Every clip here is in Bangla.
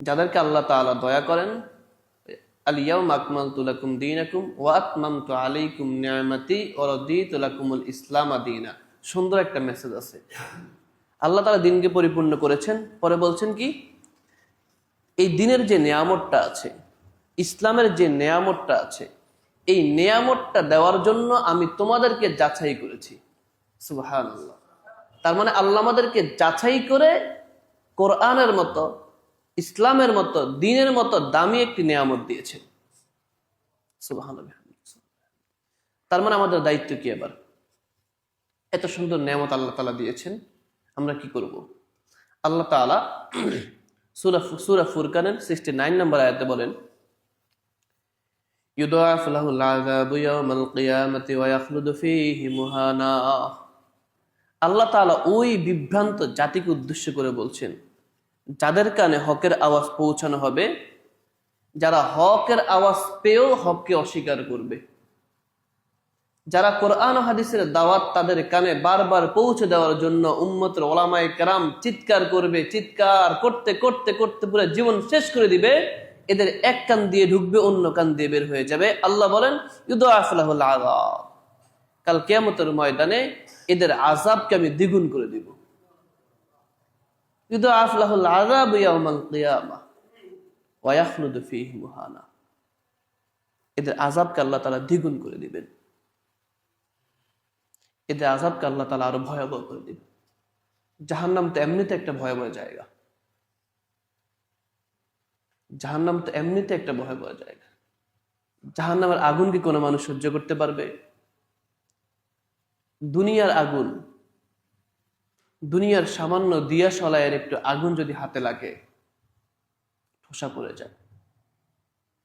যাদেরকে আল্লাহ তাআলা দয়া করেন, আল-ইয়াওমা আকমালতু লাকুম দীনাকুম ওয়া আতমামতু আলাইকুম নি'মাতি ওয়া রাদিতু লাকুমুল ইসলাম দীনা। সুন্দর একটা মেসেজ আছে। আল্লাহ তাআলা দিনকে পরিপূর্ণ করেছেন, পরে বলছেন কি, এই দিনের যে নেয়ামতটা আছে, ইসলামের যে নেয়ামতটা আছে, এই নেয়ামতটা দেওয়ার জন্য আমি তোমাদেরকে যাচাই করেছি। সুবহানাল্লাহ। তার মানে আল্লাহ আমাদেরকে যাচাই করে কোরআনের মতো, ইসলামের মতো, দ্বীনের মতো দামি একটি নেয়ামত দিয়েছেন। সুবহানাল্লাহ। তার মানে আমাদের দায়িত্ব কি? এবার এত সুন্দর নেয়ামত আল্লাহ তাআলা দিয়েছেন, আমরা কি করব? আল্লাহ তাআলা সূরা ফুরকানের 69 নম্বর আয়াতে বলেন, ইউদাআফ লাহুল আযাবু ইয়াওমাল কিয়ামাতি ওয়া ইয়াখলুদু ফীহি মুহানা। আল্লাহ তাআলা ওই বিভ্রান্ত জাতিকে উদ্দেশ্য করে বলছেন, যাদের কানে হকের আওয়াজ পৌঁছানো হবে, যারা হকের আওয়াজ পেয়েও হককে অস্বীকার করবে, যারা কোরআন ও হাদিসের দাওয়াত তাদের কানে বারবার পৌঁছে দেওয়ার জন্য উম্মতের ওলামায়ে কেরাম চিৎকার করবে, চিৎকার করতে করতে করতে পুরো জীবন শেষ করে দিবে, এদের এক কান দিয়ে ঢুকবে, অন্য কান দিয়ে বের হয়ে যাবে। আল্লাহ বলেন, ইউদাআফ লাহুল আযাব, কাল কিয়ামতের ময়দানে এদের আযাবকে আমি দ্বিগুণ করে দিব। ইউদাআফ লাহুল আযাবু ইয়াওমাল কিয়ামাহ ওয়া ইয়াখলুদু ফীহি মুহানা। এদের আযাবকে আল্লাহ তাআলা দ্বিগুণ করে দিবেন, এদের আযাবকে আল্লাহ তাআলা আরো ভয়াবহ করে দিবেন। জাহান্নাম তো এমনিতে একটা ভয়াবহ জায়গা, জাহান্নাম তো এমনিতে একটা ভয়াবহ জায়গা। জাহান্নামের আগুন কি কোনো মানুষ সহ্য করতে পারবে? দুনিয়ার আগুন, দুনিয়ার সামান্য দিয়া সলায়ের একটু আগুন যদি হাতে লাগে, ঠোসা পড়ে যায়।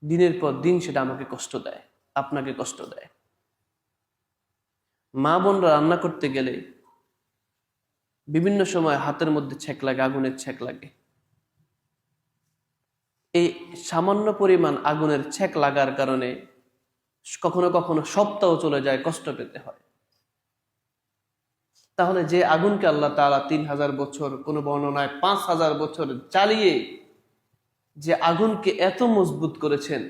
দিনের পর দিন সেটা আমাকে কষ্ট দেয়, আপনাকে কষ্ট দেয়। মা বোনরা রান্না করতে গেলে বিভিন্ন সময় হাতের মধ্যে ছেক লাগে, আগুনের ছেক লাগে। এই সামান্য পরিমাণ আগুনের ছেক লাগার কারণে কখনো কখনো সপ্তাহ চলে যায়, কষ্ট পেতে হয়। তাহলে যে আগুনকে আল্লাহ তাআলা 3000 বছর, কোন বর্ণনায় 5000 বছর জ্বালিয়ে যে আগুনকে এত মজবুত করেছেন,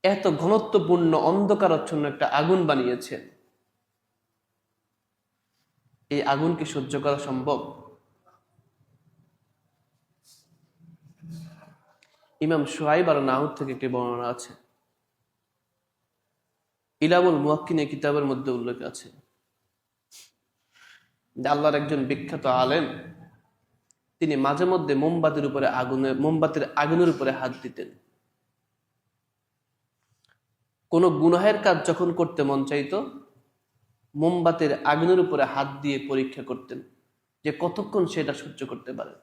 এত ঘনত্বপূর্ণ অন্ধকারাচ্ছন্ন একটা আগুন বানিয়েছেন, এই আগুনকে সহ্য করা সম্ভব? ইমাম শুআইব আল-নাহুদ থেকে একটি বর্ণনা আছে, ইলামুল মুওয়াক্কিন কিতাবের মধ্যে উল্লেখ আছে যে আল্লাহর একজন বিখ্যাত আলেম, তিনি মাঝে মধ্যে মোমবাতির আগুনের উপরে হাত দিতেন। কোন গুনাহের কাজ যখন করতে মন চাইতো, মোমবাতির আগুনের উপরে হাত দিয়ে পরীক্ষা করতেন যে কতক্ষণ সেটা সহ্য করতে পারে,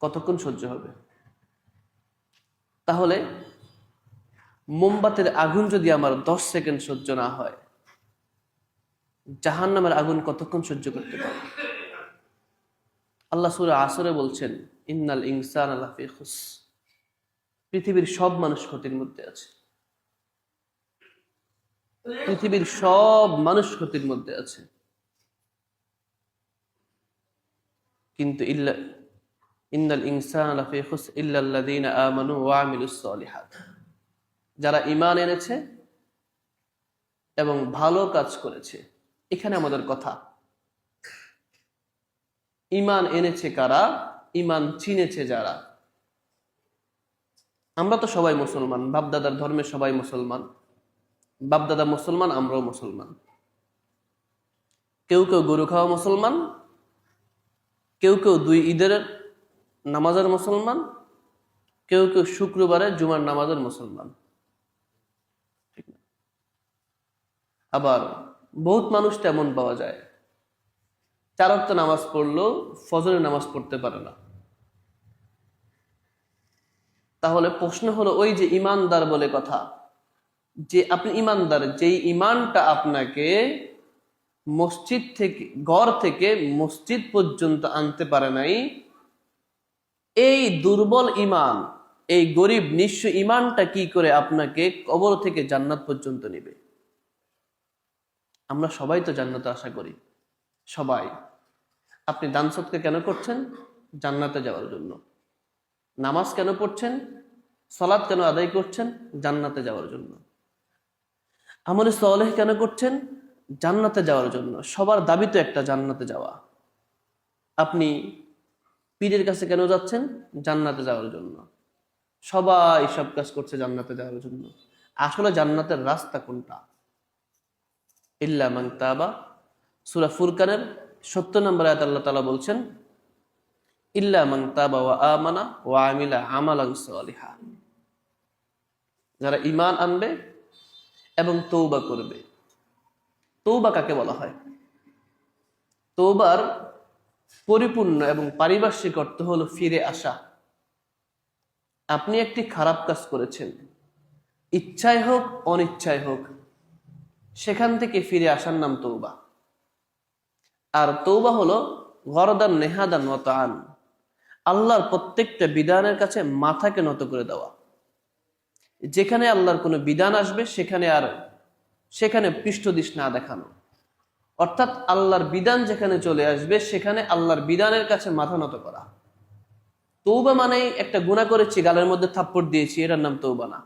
কতক্ষণ সহ্য হবে। তাহলে মোমবাতির আগুন যদি আমার 10 সেকেন্ড সহ্য না হয়, জাহান্নামের আগুন কতক্ষণ সহ্য করতে পারে? আল্লাহ সূরা আসরে বলছেন, ইন্নাল ইনসানা লাফি খুসর, পৃথিবীর সব মানুষ ক্ষতির মধ্যে আছে, পৃথিবীর সব মানুষ ক্ষতির মধ্যে আছে, কিন্তু ইন্নাল ইনসানা লাফি খুসর ইল্লাল্লাযীনা আমানু ওয়া আমিলুস সালিহাত, যারা ঈমান এনেছে এবং ভালো কাজ করেছে। এখানে আমাদের কথা, ঈমান এনেছে কারা? ঈমান চিনেছে যারা। আমরা তো সবাই মুসলমান, বাপদাদার ধর্মে সবাই মুসলমান, বাপদাদা মুসলমান, আমরাও মুসলমান। কেউ কেউ গরু খাওয়া মুসলমান, কেউ কেউ 2 ঈদের নামাজের মুসলমান, কেউ কেউ শুক্রবারে জুমার নামাজের মুসলমান। ঠিক না? আবার বহুত মানুষ তেমন পাওয়া যায়, 4 ওয়াক্ত নামাজ পড়লেও ফজরের নামাজ পড়তে পারে না। তাহলে প্রশ্ন হলো, ওই যে ইমানদার বলে কথা, যে আপনি ইমানদার, যেই ইমানটা আপনাকে মসজিদ থেকে, ঘর থেকে মসজিদ পর্যন্ত আনতে পারে নাই, এই দুর্বল ইমান, এই গরিব নিঃস্ব ইমানটা কি করে আপনাকে কবর থেকে জান্নাত পর্যন্ত নেবে? আমরা সবাই তো জান্নাত আশা করি, সবাই। আপনি দান সদকা কেন করছেন? জান্নাতে যাওয়ার জন্য। নামাজ কেন পড়ছেন, সালাত কেন আদায় করছেন? জান্নাতে যাওয়ার জন্য। আমলে সালেহ কেন করছেন? জান্নাতে যাওয়ার জন্য। সবার দাবি তো একটা, জান্নাতে যাওয়া। আপনি পীরের কাছে কেন যাচ্ছেন? জান্নাতে যাওয়ার জন্য। সবাই সব কাজ করছে জান্নাতে যাওয়ার জন্য। আসলে জান্নাতের রাস্তা কোনটা? ইল্লা মান তাবা, সূরা ফুরকানের 70 নম্বর আয়াতে আল্লাহ তাআলা বলছেন, ইল্লা মান তাবা ওয়া আমানা ওয়া আমিলা আমালান সালিহা। যারা ঈমান আনবে এবং তওবা করবে। তওবা কাকে বলা হয়? তওবার পরিপূর্ণ এবং পারিভাষিক অর্থ হলো ফিরে আসা। আপনি একটি খারাপ কাজ করেছেন, ইচ্ছায় হোক অনিচ্ছায় হোক, সেখান থেকে ফিরে আসার নাম তওবা। আর তওবা হলো গরদান নেহাদান ওয়া তাআন, আল্লাহর প্রত্যেকটা বিধানের কাছে মাথাকে নত করে দেওয়া। যেখানে আল্লাহর কোনো বিধান আসবে সেখানে পৃষ্ঠদিশ না দেখানো। অর্থাৎ আল্লাহর বিধান যেখানে চলে আসবে সেখানে আল্লাহর বিধানের কাছে মাথা নত করা। তওবা মানেই একটা গুনাহ করেছি, গালের মধ্যে থাপ্পড় দিয়েছি, এটার নাম তওবা না।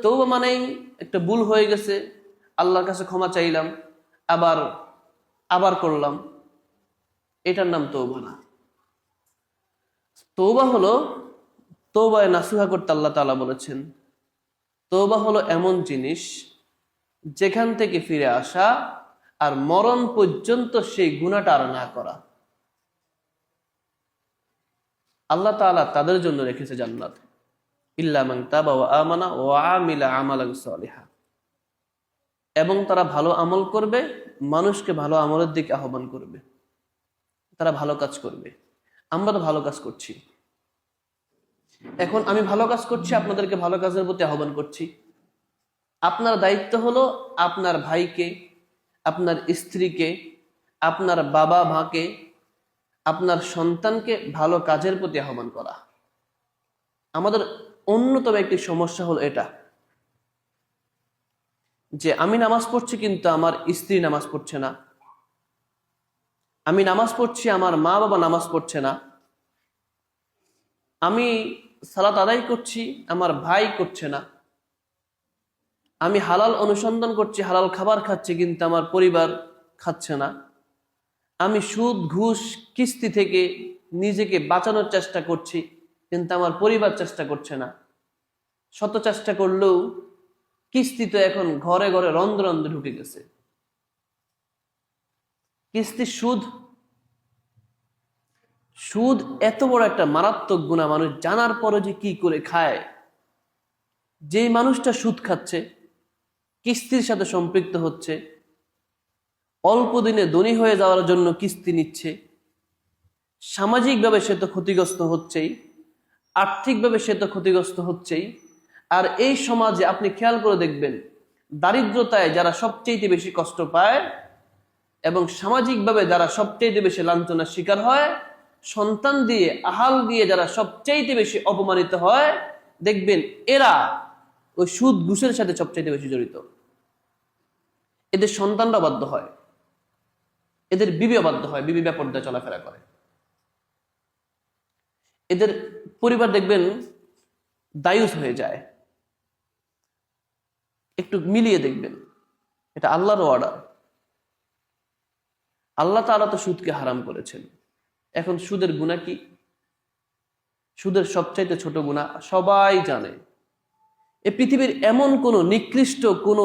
তওবা মানেই একটা ভুল হয়ে গেছে, আল্লাহর কাছে ক্ষমা চাইলাম, আবার করলাম, এটার নাম তওবা না। তওবা হলো, তওবায়ে নাসুহা করতে আল্লাহ তাআলা বলেছেন। তওবা হলো এমন জিনিস যেখান থেকে ফিরে আসা আর মরণ পর্যন্ত সেই গুনাহটা আর না করা। আল্লাহ তাআলা তাদের জন্য রেখেছে জান্নাত, ইল্লা মান তাবা ওয়া আমানা ওয়া আমিলা আমালান সালিহা। এবং তারা ভালো আমল করবে, মানুষকে ভালো আমলের দিকে আহ্বান করবে, তারা ভালো কাজ করবে। আমরা তো ভালো কাজ করছি। এখন আমি ভালো কাজ করছি, আপনাদেরকে ভালো কাজের প্রতি আহ্বান করছি। আপনার দায়িত্ব হলো আপনার ভাইকে, আপনার স্ত্রীকে, আপনার বাবা মাকে, আপনার সন্তানকে ভালো কাজের প্রতি আহ্বান করা। আমাদের অন্যতম একটি সমস্যা হলো এটা, যে আমি নামাজ পড়ছি কিন্তু আমার স্ত্রী নামাজ পড়ছে না, আমি নামাজ পড়ছি আমার মা বাবা নামাজ পড়ছে না, আমি সালাত আদায় করছি আমার ভাই করছে না, আমি হালাল অনুসন্ধান করছি, হালাল খাবার খাচ্ছি কিন্তু আমার পরিবার খাচ্ছে না, আমি সুদ ঘুষ কিস্তি থেকে নিজেকে বাঁচানোর চেষ্টা করছি কিন্তু আমার পরিবার চেষ্টা করছে না, শত চেষ্টা করলেও কিস্তি তো এখন ঘরে ঘরে রন্ধ্রে রন্ধ্রে ঢুকে গেছে। কিস্তি, সুদ এত বড় একটা মারাত্মক গুনাহ, মানুষ জানার পরে যে কি করে খায়। যেই মানুষটা সুদ খাচ্ছে, কিস্তির সাথে সম্পৃক্ত হচ্ছে, অল্প দিনে ধনী হয়ে যাওয়ার জন্য কিস্তি নিচ্ছে, সামাজিকভাবে সে তো ক্ষতিগ্রস্ত হচ্ছেই, আর্থিকভাবে সে তো ক্ষতিগ্রস্ত হচ্ছেই। আর এই সমাজে আপনি খেয়াল করে দেখবেন, দারিদ্রতায় যারা সবচেয়ে বেশি কষ্ট পায় এবং সামাজিকভাবে যারা সবচেয়ে বেশি লাঞ্ছনার শিকার হয়, সন্তান দিয়ে আহাল দিয়ে যারা সবচেয়ে বেশি অপমানিত হয়, দেখবেন এরা ওই সুদ ঘুষের সাথে সবচেয়ে বেশি জড়িত। এদের সন্তানরা বাধ্য হয়, এদের বিবি অবাধ্য হয়, বিবি বেপরদায় চলাফেরা করে, এদের পরিবার দেখবেন দায়ুস হয়ে যায়। একটু মিলিয়ে দেখবেন, এটা আল্লাহর অর্ডার। আল্লাহ তাআলা তো সুদকে হারাম করেছেন। এখন সুদের গুনাহ কি? সুদের সবচাইতে ছোট গুনাহ সবাই জানে। এই পৃথিবীর এমন কোন নিকৃষ্ট, কোন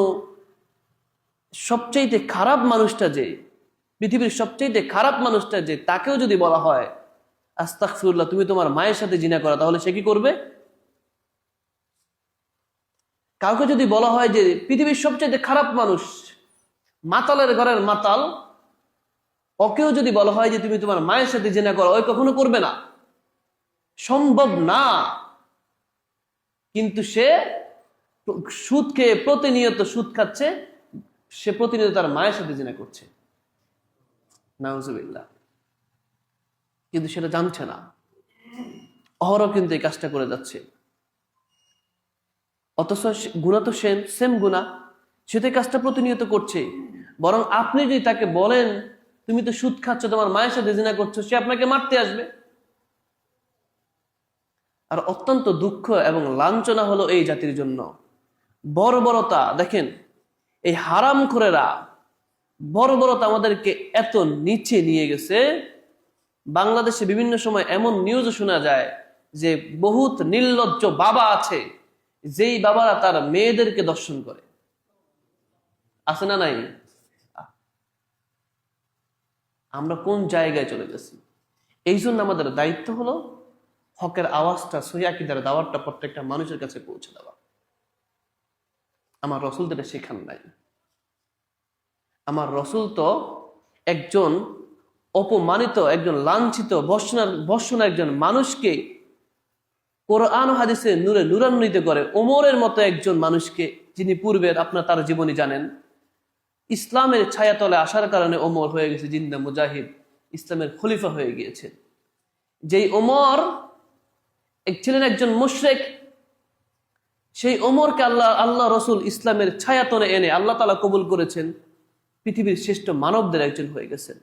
সবচাইতে খারাপ মানুষটা যে, পৃথিবীর সবচাইতে খারাপ মানুষটা যে, তাকেও যদি বলা হয় আস্তাগফিরুল্লাহ, তুমি তোমার মায়ের সাথে জিনা করা, তাহলে সে কি করবে? কাউকে যদি বলা হয় যে পৃথিবীর সবচাইতে খারাপ মানুষ, মাতালের ঘরের মাতাল, ওকেও যদি বলা হয় যে তুমি তোমার মায়ের সাথে জিনা করো, ওই কখনো করবে না, সম্ভব না। কিন্তু সে সুদ খেয়ে প্রতিনিয়ত সুদ খাচ্ছে, সে প্রতিনিয়ত তার মায়ের সাথে জিনা করছে, নাউজুবিল্লাহ। কিন্তু সেটা জানছে না, অহরহ কিন্তু এই কাজটা করে যাচ্ছে। অথচ গুনাহ তো সেম গুনাহ, সে তো কাজটা প্রতিনিয়ত করছে। বরং আপনি যদি তাকে বলেন তুমি তো সুদ খাচ্ছ, তোমার মায়ের সাথে জিনা করছো, সে আপনাকে মারতে আসবে। আর অত্যন্ত দুঃখ এবং লাঞ্ছনা হলো এই জাতির জন্য, বর্বরতা। দেখেন এই হারামখোরেরা বর্বরতা আমাদেরকে এত নিচে নিয়ে গেছে। বাংলাদেশে বিভিন্ন সময় এমন নিউজ শোনা যায় যে বহুত নির্লজ্জ বাবা আছে, যেই বাবারা তার মেয়েদেরকে দর্শন করে। আছে না নাই? আমরা কোন জায়গায় চলে গেছি? এই জন্য আমাদের দায়িত্ব হলো হকের আওয়াজটা, সহিহ আকীদার দাওয়াতটা প্রত্যেকটা মানুষের কাছে পৌঁছে দেওয়া। আমার রসুল তো এটা শেখান নাই। আমার রসুল তো একজন অপমানিত, একজন লাঞ্ছিত, ভর্ৎসনা একজন মানুষকে কোরআন ও হাদিসে নূরে নূরান্বিত করে। ওমরের মতো একজন মানুষকে, যিনি পূর্বের আপনার তার জীবনী জানেন, ইসলামের ছায়াতলে আসার কারণে ওমর হয়ে গেছে জিন্দা মুজাহিদ, ইসলামের খলিফা হয়ে গিয়েছে। যেই ওমর ছিলেন একজন মুশরিক, সেই ওমরকে আল্লাহ রসুল ইসলামের ছায়াতলে এনে আল্লাহ তাআলা কবুল করেছেন, পৃথিবীর শ্রেষ্ঠ মানবদের একজন হয়ে গেছেন।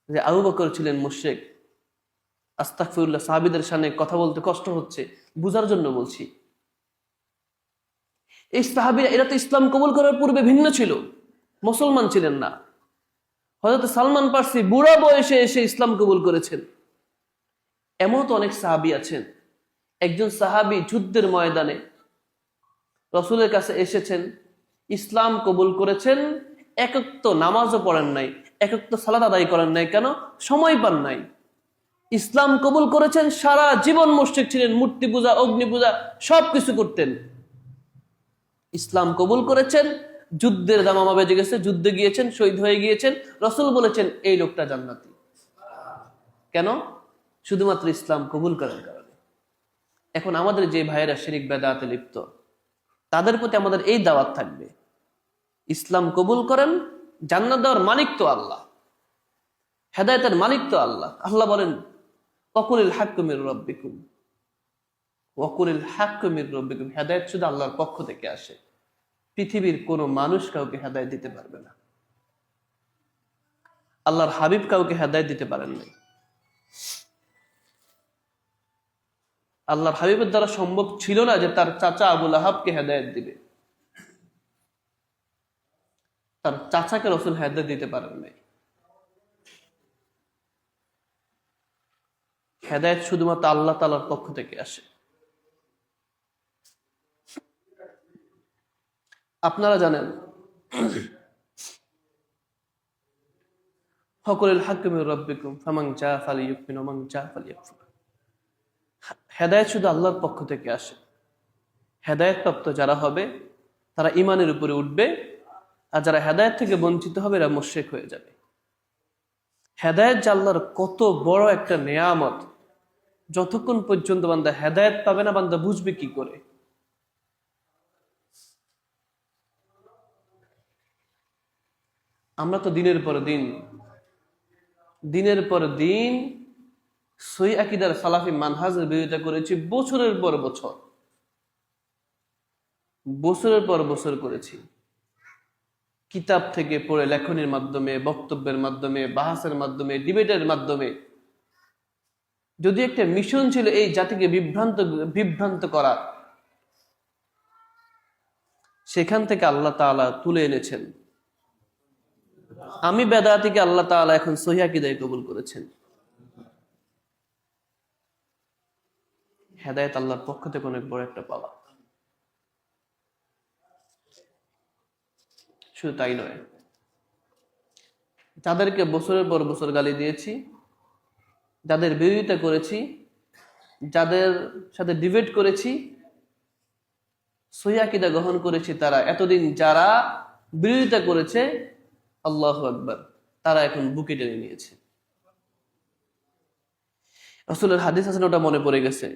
যে আবু বকর ছিলেন মুশরিক, আস্তাগফিরুল্লাহ, সাহাবীদের সামনে কথা বলতে কষ্ট হচ্ছে, বুঝার জন্য বলছি। এই সাহাবীরা, এরা তো ইসলাম কবুল করার পূর্বে ভিন্ন ছিল, মুসলমান ছিলেন না। হযরত সালমান ফারসি বুড়া বয়সে এসে ইসলাম কবুল করেছেন। এমন তো অনেক সাহাবী আছেন। একজন সাহাবী যুদ্ধের ময়দানে রসুলের কাছে এসেছেন, ইসলাম কবুল করেছেন, এক ওয়াক্ত নামাজও পড়েন নাই, এক ওয়াক্ত সালাত আদায় করেন নাই। কেন? সময় পান নাই। ইসলাম কবুল করেছেন, সারা জীবন মুশরিক ছিলেন, মূর্তি পূজা, অগ্নি পূজা সবকিছু করতেন। ইসলাম কবুল করেছেন, যুদ্ধের দামামা বেজে গেছে, যুদ্ধে গিয়েছেন, শহীদ হয়ে গিয়েছেন। রসুল বলেছেন এই লোকটা জান্নাতি। কেন? শুধুমাত্র ইসলাম কবুল করার কারণে। এখন আমাদের যে ভাইয়েরা শিরিক বেদাতে লিপ্ত, তাদের প্রতি আমাদের এই দাওয়াত থাকবে, ইসলাম কবুল করেন, জান্নাত দেওয়ার মালিক তো আল্লাহ, হেদায়েতের মালিক তো আল্লাহ। আল্লাহ বলেন ওয়াকুলিল হাক্কু মির রাব্বিকুম, ওয়াকুলিল হাক্কু মির রাব্বিকুম। হেদায়েত শুধু আল্লাহর পক্ষ থেকে আসে, পৃথিবীর কোনো মানুষ কাউকে হেদায়েত দিতে পারবে না। আল্লাহর হাবিব কাউকে হেদায়েত দিতে পারেন নাই। আল্লাহর হাবিবের দ্বারা সম্ভব ছিল না যে তার চাচা আবু লাহাবকে হেদায়েত দিবে। তার চাচাকে রাসূল হেদায়েত দিতে পারেন নাই। হেদায়েত শুধুমাত্র আল্লাহ তাআলার পক্ষ থেকে আসে। আপনারা জানেন ওয়াকুলিল হাক্কু মির রাব্বিকুম ফামান জা ফালিয়ুমিন ওয়া মান জা ফালিয়াকফুর। হেদায়েত শুধু আল্লাহর পক্ষ থেকে আসে। হেদায়েত প্রাপ্ত যারা হবে তারা ঈমানের উপরে উঠবে, আর যারা হেদায়েত থেকে বঞ্চিত হবে এরা মুশরিক হয়ে যাবে। হেদায়েত যে আল্লাহর কত বড় একটা নেয়ামত, যতক্ষণ পর্যন্ত বান্দা হেদায়েত পাবে না, বান্দা বুঝবে কি করে? আমরা তো দিনের পর দিন সহিহ আকীদার সালাফি মানহাজের বিরোধিতা করেছি, বছরের পর বছর করেছি। কিতাব থেকে পড়ে, লেখনের মাধ্যমে, বক্তব্যের মাধ্যমে, বাহাসের মাধ্যমে, ডিবেটের মাধ্যমে। যদি একটা মিশন ছিল এই জাতিকে বিভ্রান্ত করা, সেখান থেকে আল্লাহ তাআলা তুলে এনেছেন। আমি বেদাতীকে আল্লাহ তাআলা এখন সহিহ আকীদায় কবুল করেছেন। হেদায়েত আল্লাহর পক্ষ থেকে অনেক বড় একটা পাওয়া। শুধু তাই নয়, যাদেরকে বছরের পর বছর গালি দিয়েছি, যাদের বিরোধিতা করেছি, যাদের সাথে ডিবেট করেছি, সহিহ আকীদা গ্রহণ করেছি, তারা এতদিন যারা বিরোধিতা করেছে, আল্লাহু আকবার, তারা এখন বুকে টেনে নিয়েছে। রাসূলের হাদিস আছে, ওটা মনে পড়ে গেছে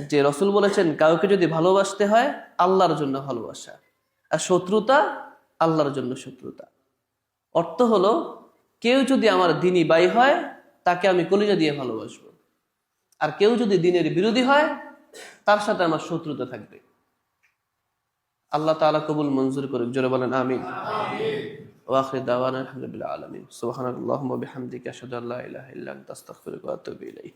যে রাসূল বলেছেন কাউকে যদি ভালোবাসতে হয় আল্লাহর জন্য ভালোবাসা, আর শত্রুতা আল্লাহর জন্য শত্রুতা। অর্থ হলো কেউ যদি আমার দ্বীনী ভাই হয় তাকে আমি কলিজা দিয়ে ভালোবাসবো, আর কেউ যদি দ্বীনের বিরোধী হয় তার সাথে আমার শত্রুতা থাকবে। আল্লাহ তাআলা কবুল মঞ্জুর করুক, জোরে বলেন আমিন। ওয়া আখিরু দাওয়ানা আলহামদুলিল্লাহি আলামিন। সুবহানাকাল্লাহুম্মা ওয়া বিহামদিকা আশহাদু আল্লা ইলাহা ইল্লা আনতা আস্তাগফিরুকা ওয়া আতুবু ইলাইক।